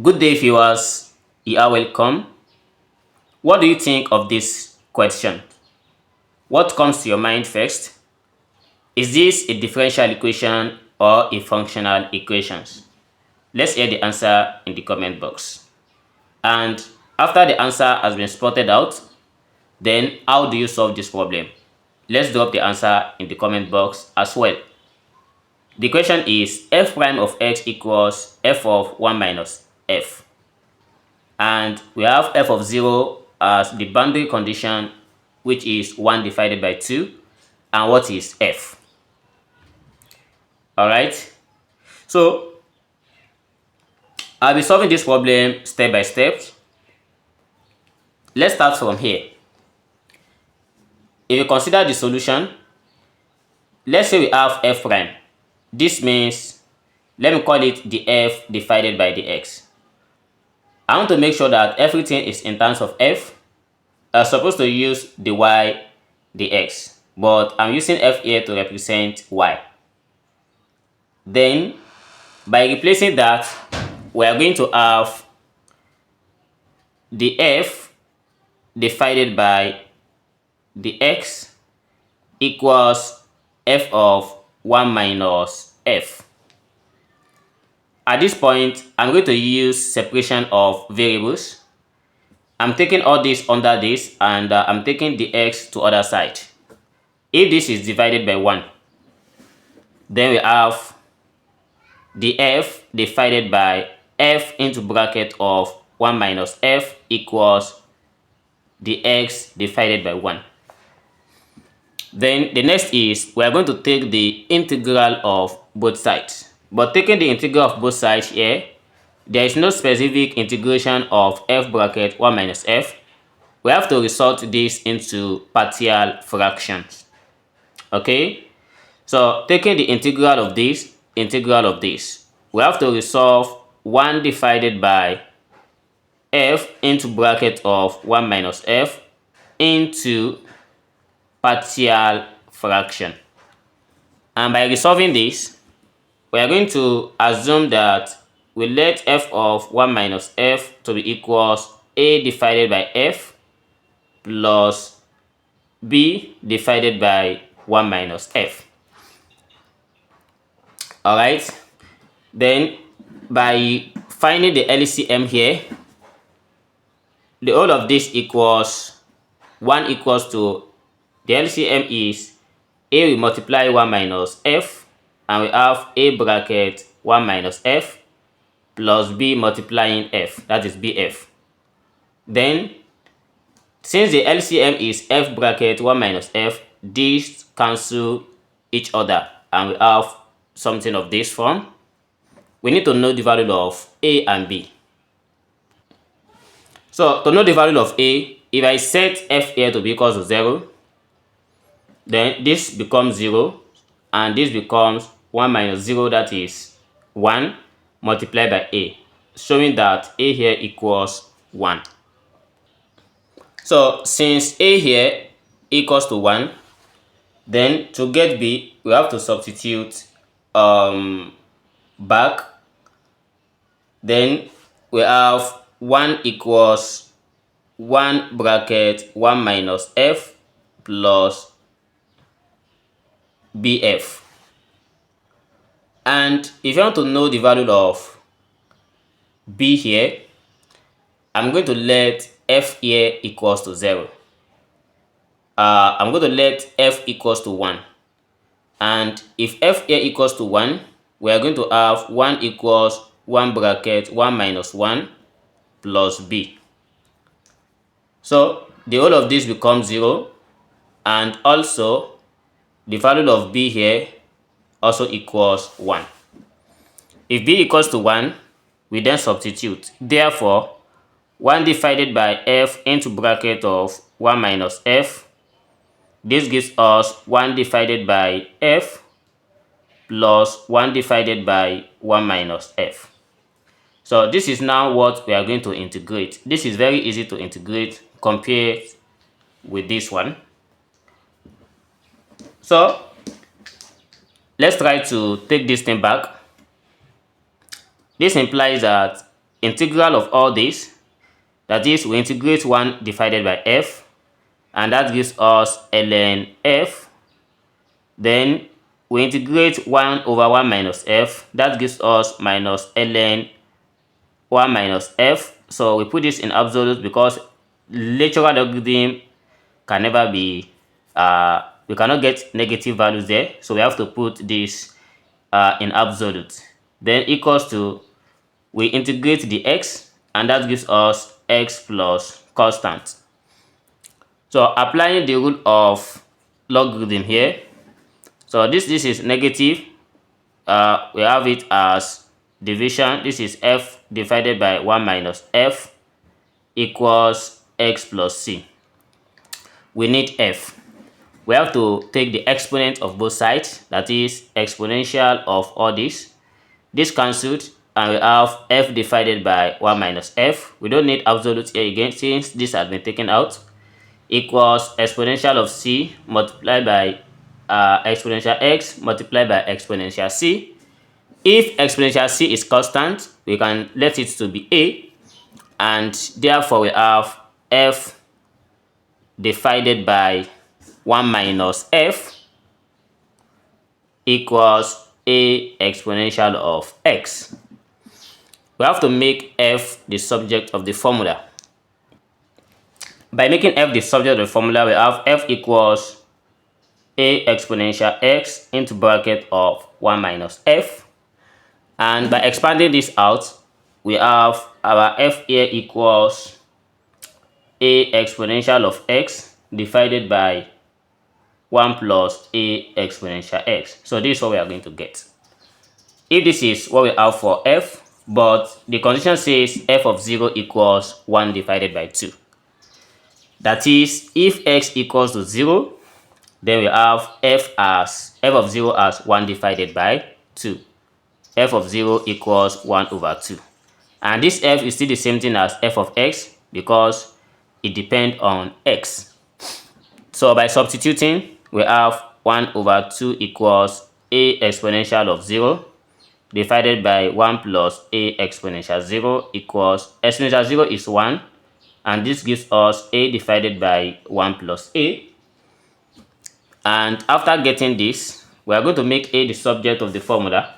Good day, viewers. You are welcome. What do you think of this question? What comes to your mind first? Is this a differential equation or a functional equation? Let's hear the answer in the comment box. And after the answer has been spotted out, then how do you solve this problem? Let's drop the answer in the comment box as well. The question is f prime of x equals f of 1 minus f. And we have f of 0 as the boundary condition, which is 1 divided by 2. And what is f? Alright, so I'll be solving this problem step by step. Let's start from here. If you consider the solution, let's say we have f prime. This means, let me call it the f divided by the x. I want to make sure that everything is in terms of f. I'm supposed to use the y, the x, but I'm using f here to represent y. Then, by replacing that, we are going to have the f divided by the x equals f of 1 minus f. At this point, I'm going to use separation of variables. I'm taking all this under this, and I'm taking the x to other side. If this is divided by 1, then we have the f divided by f into bracket of 1 minus f equals the x divided by 1. Then the next is we are going to take the integral of both sides. But taking the integral of both sides here, there is no specific integration of f bracket 1 minus f. We have to resort this into partial fractions. Okay, so taking the integral of this, we have to resolve 1 divided by f into bracket of 1 minus f into partial fraction. And by resolving this, we are going to assume that we let f of 1 minus f to be equals a divided by f plus b divided by 1 minus f. Alright, then by finding the LCM here, the whole of this equals 1 equals to, the LCM is a, we multiply 1 minus f, and we have a bracket 1 minus f plus b multiplying f, that is bf. Then, since the LCM is f bracket 1 minus f, these cancel each other, and we have something of this form. We need to know the value of a and b. So, to know the value of a, if I set f here to be equal to 0, then this becomes 0, and this becomes 1 minus 0, that is 1, multiplied by a, showing that a here equals 1. So, since a here equals to 1, then to get b, we have to substitute back. Then we have 1 equals 1 bracket 1 minus f plus bf. And if you want to know the value of b here, I'm going to let f here equals to 0. I'm going to let f equals to 1. And if f here equals to 1, we are going to have 1 equals 1 bracket 1 minus 1 plus b. So the whole of this becomes 0, and also the value of b here also equals 1. If b equals to 1, we then substitute. Therefore, 1 divided by f into bracket of 1 minus f. This gives us 1 divided by f plus 1 divided by 1 minus f. So this is now what we are going to integrate. This is very easy to integrate compared with this one. So let's try to take this thing back. This implies that integral of all this. That is, we integrate 1 divided by f, and that gives us ln f. Then we integrate 1 over 1 minus f, that gives us minus ln 1 minus f. So we put this in absolute because natural logarithm can never be, we cannot get negative values there, so we have to put this in absolute. Then equals to, we integrate the x, and that gives us x plus constant. So applying the rule of logarithm here, so this is negative, we have it as division. This is f divided by 1 minus f equals x plus c. We need f. We have to take the exponent of both sides, that is exponential of all this. This cancelled, and we have f divided by 1 minus f. We don't need absolute here again since this has been taken out, equals exponential of c multiplied by exponential x multiplied by exponential c. If exponential c is constant, we can let it to be a, and therefore we have f divided by 1 minus f equals a exponential of x. We have to make f the subject of the formula. By making f the subject of the formula, we have f equals a exponential x into bracket of 1 minus f. And by expanding this out, we have our f here equals a exponential of x divided by 1 plus a exponential x. So this is what we are going to get. If this is what we have for f, but the condition says f of 0 equals 1 divided by 2. That is, if x equals to 0, then we have f of 0 as 1 divided by 2. F of 0 equals 1 over 2. And this f is still the same thing as f of x because it depends on x. So by substituting, we have 1 over 2 equals a exponential of 0 divided by 1 plus a exponential 0 equals, exponential 0 is 1, and this gives us a divided by 1 plus a. And after getting this, we are going to make a the subject of the formula.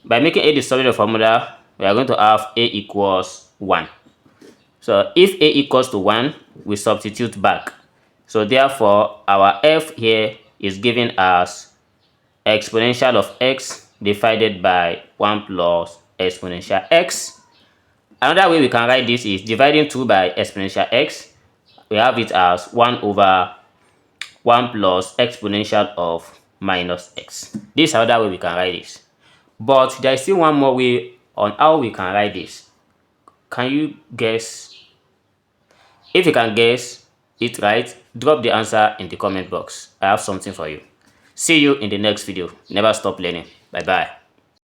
By making a the subject of the formula, we are going to have a equals 1. So if a equals to 1, we substitute back. So therefore, our f here is given as exponential of x divided by 1 plus exponential x. Another way we can write this is dividing 2 by exponential x. We have it as 1 over 1 plus exponential of minus x. This is another way we can write this. But there is still one more way on how we can write this. Can you guess? If you can guess it right, drop the answer in the comment box. I have something for you. See you in the next video. Never stop learning. Bye bye.